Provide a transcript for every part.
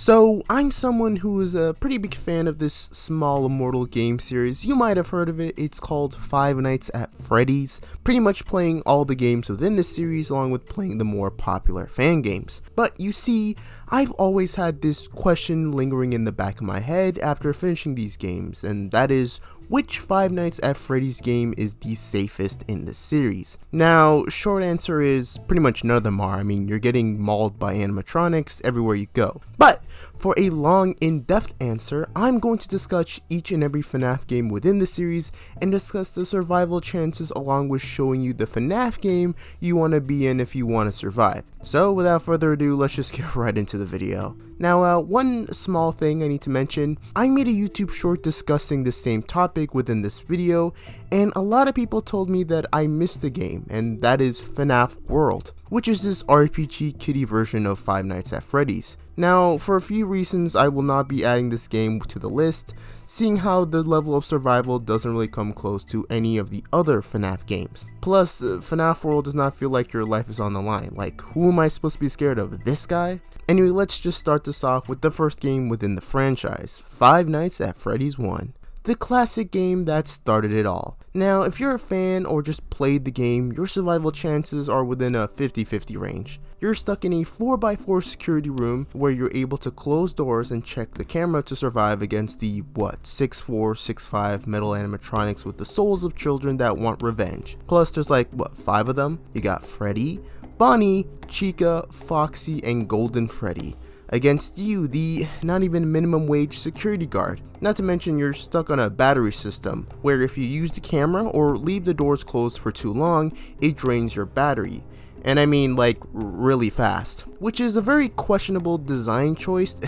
So, I'm someone who is a pretty big fan of this small immortal game series. You might have heard of it. It's called Five Nights at Freddy's, pretty much playing all the games within the series along with playing the more popular fan games. But you see, I've always had this question lingering in the back of my head after finishing these games, and that is, which Five Nights at Freddy's game is the safest in the series? Now, short answer is pretty much none of them are. I mean, you're getting mauled by animatronics everywhere you go. But for a long, in-depth answer, I'm going to discuss each and every FNAF game within the series and discuss the survival chances along with showing you the FNAF game you want to be in if you want to survive. So without further ado, let's just get right into the video. Now, one small thing I need to mention, I made a YouTube short discussing the same topic within this video, and a lot of people told me that I missed the game, and that is FNAF World, which is this RPG kiddie version of Five Nights at Freddy's. Now, for a few reasons, I will not be adding this game to the list, seeing how the level of survival doesn't really come close to any of the other FNAF games. Plus, FNAF World does not feel like your life is on the line. Like, who am I supposed to be scared of? This guy? Anyway, let's just start this off with the first game within the franchise, Five Nights at Freddy's 1. The classic game that started it all. Now, if you're a fan or just played the game, your survival chances are within a 50-50 range. You're stuck in a 4x4 security room where you're able to close doors and check the camera to survive against the, 6'4", 6'5" metal animatronics with the souls of children that want revenge. Plus, there's like, 5 of them? You got Freddy, Bonnie, Chica, Foxy, and Golden Freddy. Against you, the not even minimum wage security guard. Not to mention you're stuck on a battery system, where if you use the camera or leave the doors closed for too long, it drains your battery. And I mean like really fast, which is a very questionable design choice.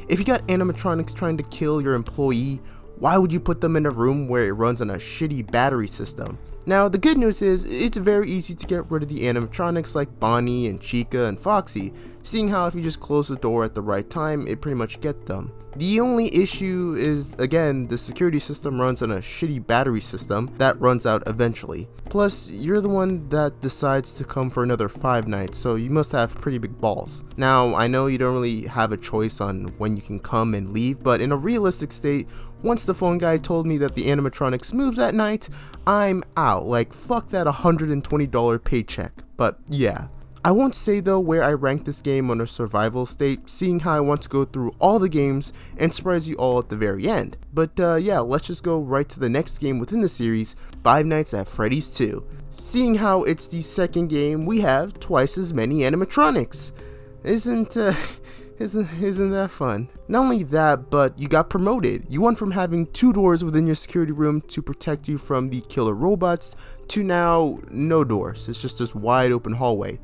If you got animatronics trying to kill your employee, why would you put them in a room where it runs on a shitty battery system? Now, the good news is, it's very easy to get rid of the animatronics like Bonnie and Chica and Foxy, seeing how if you just close the door at the right time, it pretty much gets them. The only issue is, again, the security system runs on a shitty battery system that runs out eventually. Plus, you're the one that decides to come for another 5 nights, so you must have pretty big balls. Now, I know you don't really have a choice on when you can come and leave, but in a realistic state, once the phone guy told me that the animatronics moves at night, I'm out. Like, fuck that $120 paycheck. But yeah. I won't say though where I rank this game on a survival state, seeing how I want to go through all the games and surprise you all at the very end. But yeah, let's just go right to the next game within the series, Five Nights at Freddy's 2. Seeing how it's the second game, we have twice as many animatronics. Isn't that fun? Not only that, but you got promoted. You went from having 2 doors within your security room to protect you from the killer robots to now no doors. It's just this wide open hallway.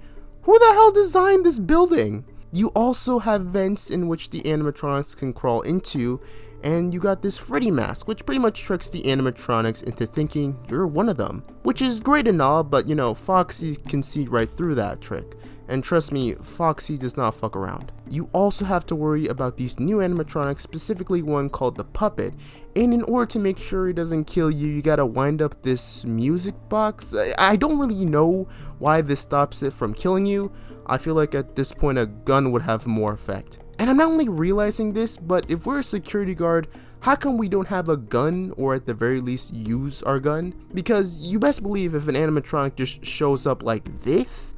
Who the hell designed this building? You also have vents in which the animatronics can crawl into, and you got this Freddy mask, which pretty much tricks the animatronics into thinking you're one of them. Which is great and all, but you know, Foxy can see right through that trick. And trust me, Foxy does not fuck around. You also have to worry about these new animatronics, specifically one called the Puppet, and in order to make sure it doesn't kill you, you gotta wind up this music box. I don't really know why this stops it from killing you. I feel like at this point a gun would have more effect. And I'm not only realizing this, but if we're a security guard, how come we don't have a gun, or at the very least use our gun? Because you best believe if an animatronic just shows up like this,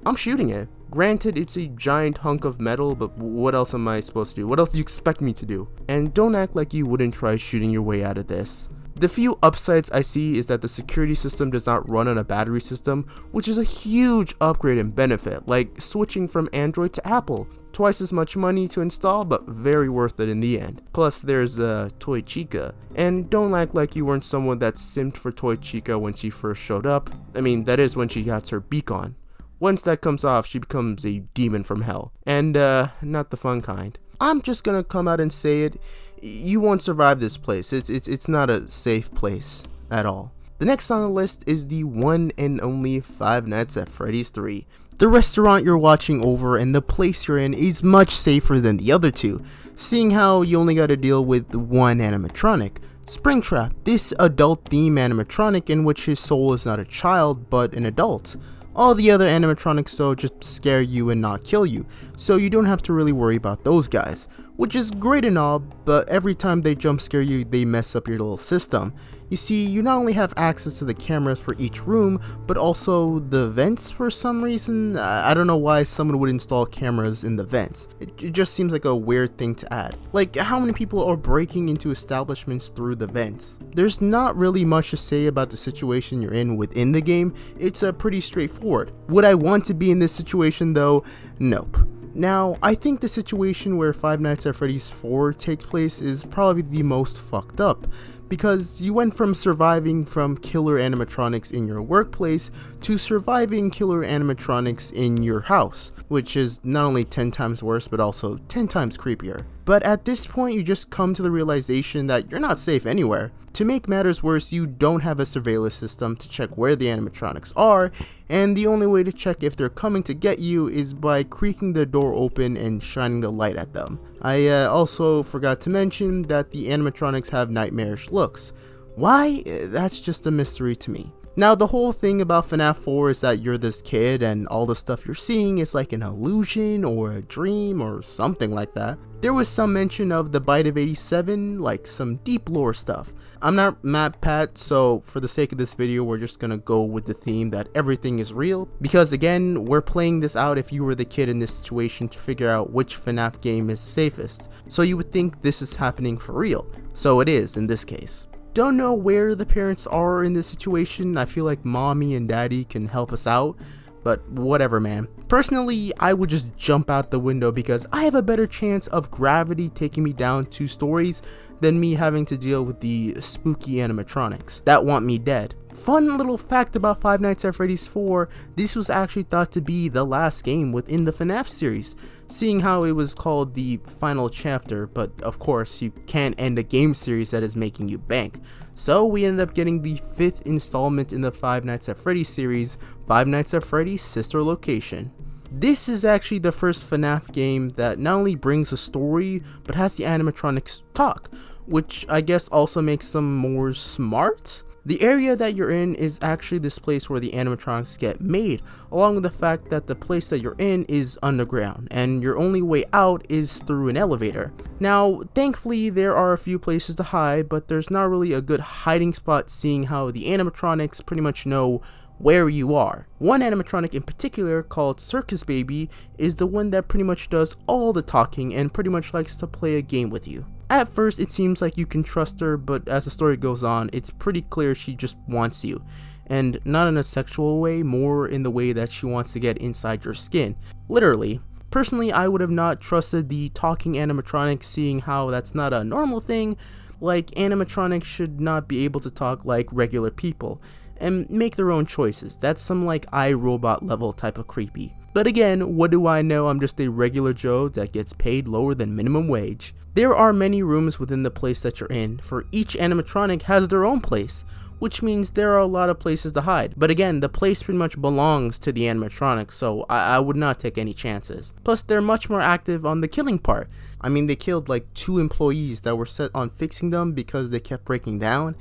I'm shooting it. Granted, it's a giant hunk of metal, but what else am I supposed to do? What else do you expect me to do? And don't act like you wouldn't try shooting your way out of this. The few upsides I see is that the security system does not run on a battery system, which is a huge upgrade and benefit, like switching from Android to Apple. Twice as much money to install, but very worth it in the end. Plus, there's Toy Chica. And don't act like you weren't someone that simped for Toy Chica when she first showed up. I mean, that is when she got her beak on. Once that comes off, she becomes a demon from hell. And, not the fun kind. I'm just gonna come out and say it. You won't survive this place. It's not a safe place at all. The next on the list is the one and only Five Nights at Freddy's 3. The restaurant you're watching over and the place you're in is much safer than the other two, seeing how you only gotta deal with one animatronic. Springtrap, this adult theme animatronic in which his soul is not a child but an adult. All the other animatronics though just scare you and not kill you, so you don't have to really worry about those guys. which is great and all, but every time they jump scare you, they mess up your little system. You see, you not only have access to the cameras for each room, but also the vents for some reason. I don't know why someone would install cameras in the vents. It just seems like a weird thing to add. Like, how many people are breaking into establishments through the vents? There's not really much to say about the situation you're in within the game. It's pretty straightforward. Would I want to be in this situation though? Nope. Now, I think the situation where Five Nights at Freddy's 4 takes place is probably the most fucked up, because you went from surviving from killer animatronics in your workplace to surviving killer animatronics in your house, which is not only 10 times worse but also 10 times creepier. But at this point you just come to the realization that you're not safe anywhere. To make matters worse, you don't have a surveillance system to check where the animatronics are, and the only way to check if they're coming to get you is by creaking the door open and shining the light at them. I also forgot to mention that the animatronics have nightmarish looks. Why? That's just a mystery to me. Now, the whole thing about FNAF 4 is that you're this kid and all the stuff you're seeing is like an illusion or a dream or something like that. There was some mention of the Bite of 87, like some deep lore stuff. I'm not Matt Pat, so for the sake of this video, we're just gonna go with the theme that everything is real. Because again, we're playing this out if you were the kid in this situation to figure out which FNAF game is the safest. So you would think this is happening for real. So it is in this case. Don't know where the parents are in this situation. I feel like mommy and daddy can help us out, but whatever, man. Personally, I would just jump out the window because I have a better chance of gravity taking me down 2 stories than me having to deal with the spooky animatronics that want me dead. Fun little fact about Five Nights at Freddy's 4, this was actually thought to be the last game within the FNAF series, seeing how it was called the final chapter, but of course you can't end a game series that is making you bank. So we ended up getting the 5th installment in the Five Nights at Freddy's series, Five Nights at Freddy's Sister Location. This is actually the first FNAF game that not only brings a story, but has the animatronics talk, which I guess also makes them more smart. The area that you're in is actually this place where the animatronics get made, along with the fact that the place that you're in is underground, and your only way out is through an elevator. Now, thankfully there are a few places to hide, but there's not really a good hiding spot seeing how the animatronics pretty much know where you are. One animatronic in particular, called Circus Baby, is the one that pretty much does all the talking and pretty much likes to play a game with you. At first it seems like you can trust her, but as the story goes on, it's pretty clear she just wants you. And not in a sexual way, more in the way that she wants to get inside your skin. Literally. Personally, I would have not trusted the talking animatronics, seeing how that's not a normal thing. Like, animatronics should not be able to talk like regular people and make their own choices. That's some like iRobot level type of creepy. But again, what do I know? I'm just a regular Joe that gets paid lower than minimum wage. There are many rooms within the place that you're in, for each animatronic has their own place, which means there are a lot of places to hide. But again, the place pretty much belongs to the animatronics, so I would not take any chances. Plus, they're much more active on the killing part. I mean, they killed like 2 employees that were set on fixing them because they kept breaking down,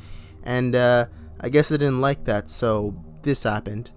and I guess they didn't like that, so this happened.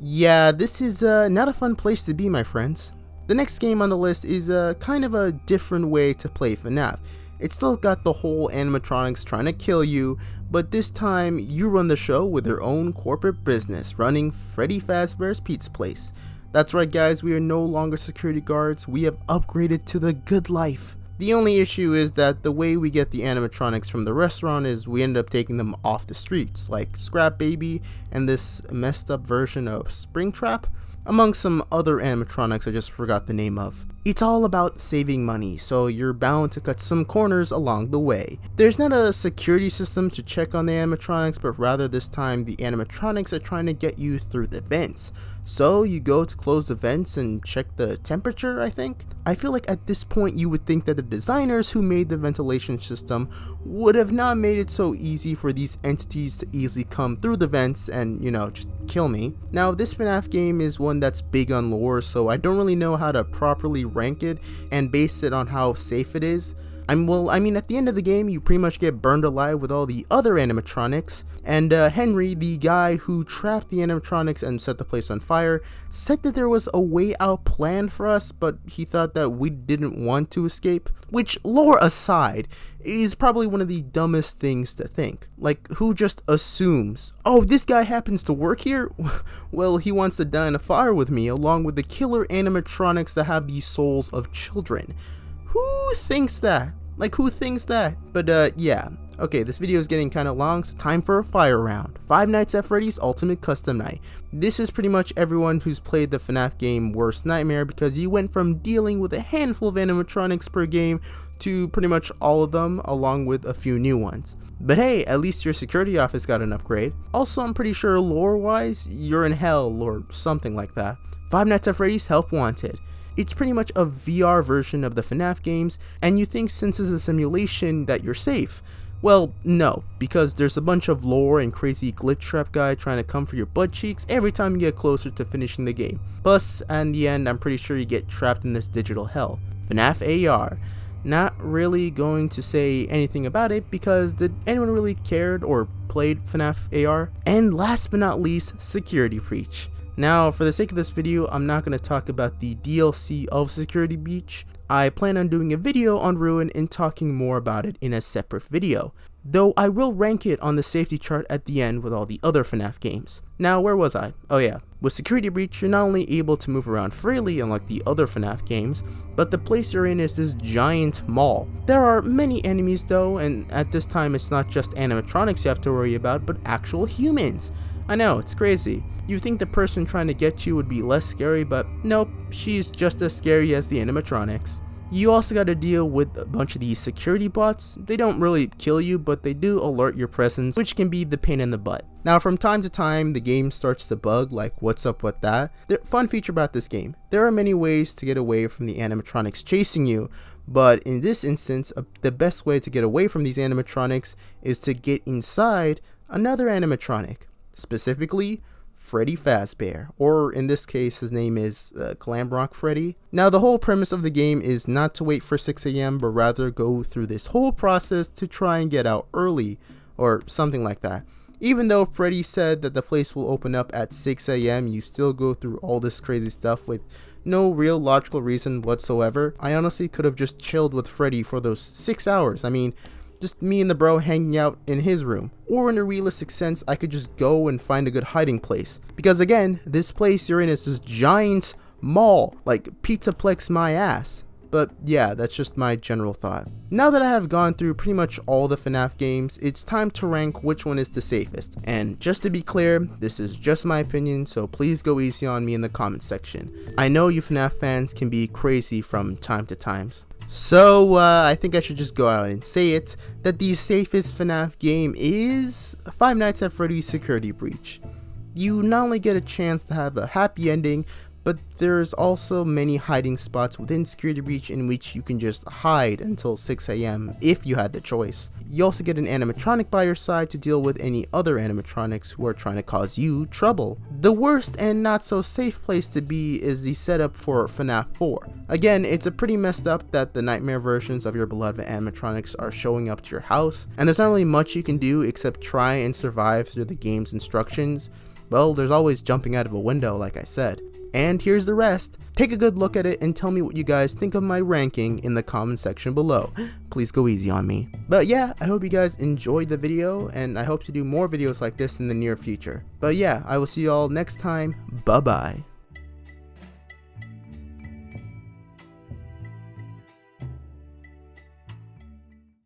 Yeah, this is not a fun place to be, my friends. The next game on the list is kind of a different way to play FNAF. It's still got the whole animatronics trying to kill you, but this time you run the show with your own corporate business, running Freddy Fazbear's Pizza Place. That's right guys, we are no longer security guards, we have upgraded to the good life. The only issue is that the way we get the animatronics from the restaurant is we end up taking them off the streets, like Scrap Baby and this messed up version of Springtrap, among some other animatronics I just forgot the name of. It's all about saving money, so you're bound to cut some corners along the way. There's not a security system to check on the animatronics, but rather this time the animatronics are trying to get you through the vents. So you go to close the vents and check the temperature, I think? I feel like at this point you would think that the designers who made the ventilation system would have not made it so easy for these entities to easily come through the vents and, you know, just kill me. Now, this FNAF game is one that's big on lore, so I don't really know how to properly rank it and base it on how safe it is. I mean, at the end of the game, you pretty much get burned alive with all the other animatronics, and Henry, the guy who trapped the animatronics and set the place on fire, said that there was a way out planned for us, but he thought that we didn't want to escape, which, lore aside, is probably one of the dumbest things to think. Like, who just assumes, oh, this guy happens to work here? Well, he wants to die in a fire with me, along with the killer animatronics that have the souls of children. Who thinks that? Like, who thinks that? But, yeah. Okay, this video is getting kind of long, so time for a fire round. Five Nights at Freddy's Ultimate Custom Night. This is pretty much everyone who's played the FNAF game worst nightmare, because you went from dealing with a handful of animatronics per game to pretty much all of them, along with a few new ones. But hey, at least your security office got an upgrade. Also, I'm pretty sure lore-wise, you're in hell or something like that. Five Nights at Freddy's Help Wanted. It's pretty much a VR version of the FNAF games, and you think since it's a simulation that you're safe. Well, no, because there's a bunch of lore and crazy glitch trap guy trying to come for your butt cheeks every time you get closer to finishing the game. Plus, in the end, I'm pretty sure you get trapped in this digital hell. FNAF AR. Not really going to say anything about it, because did anyone really cared or played FNAF AR? And last but not least, Security Breach. Now, for the sake of this video, I'm not going to talk about the DLC of Security Breach. I plan on doing a video on Ruin and talking more about it in a separate video, though I will rank it on the safety chart at the end with all the other FNAF games. Now, where was I? Oh yeah, with Security Breach, you're not only able to move around freely unlike the other FNAF games, but the place you're in is this giant mall. There are many enemies though, and at this time it's not just animatronics you have to worry about, but actual humans. I know, it's crazy. You think the person trying to get you would be less scary, but nope, she's just as scary as the animatronics. You also gotta deal with a bunch of these security bots. They don't really kill you, but they do alert your presence, which can be the pain in the butt. Now, from time to time, the game starts to bug, like what's up with that? The fun feature about this game, there are many ways to get away from the animatronics chasing you, but in this instance, the best way to get away from these animatronics is to get inside another animatronic, specifically Freddy Fazbear, or in this case his name is Clamrock Freddy. Now, the whole premise of the game is not to wait for 6 AM, but rather go through this whole process to try and get out early, or something like that. Even though Freddy said that the place will open up at 6 AM, you still go through all this crazy stuff with no real logical reason whatsoever. I honestly could have just chilled with Freddy for those 6 hours. I mean, just me and the bro hanging out in his room. Or in a realistic sense, I could just go and find a good hiding place. Because again, this place you're in is this giant mall, like Pizzaplex my ass. But yeah, that's just my general thought. Now that I have gone through pretty much all the FNAF games, it's time to rank which one is the safest. And just to be clear, this is just my opinion, so please go easy on me in the comment section. I know you FNAF fans can be crazy from time to time. So, I think I should just go out and say it, that the safest FNAF game is Five Nights at Freddy's Security Breach. You not only get a chance to have a happy ending, but there's also many hiding spots within Security Breach in which you can just hide until 6 AM if you had the choice. You also get an animatronic by your side to deal with any other animatronics who are trying to cause you trouble. The worst and not so safe place to be is the setup for FNAF 4. Again, it's a pretty messed up that the nightmare versions of your beloved animatronics are showing up to your house, and there's not really much you can do except try and survive through the game's instructions. Well, there's always jumping out of a window, like I said. And here's the rest. Take a good look at it and tell me what you guys think of my ranking in the comment section below. Please go easy on me. But yeah, I hope you guys enjoyed the video, and I hope to do more videos like this in the near future. But yeah, I will see you all next time. Bye bye.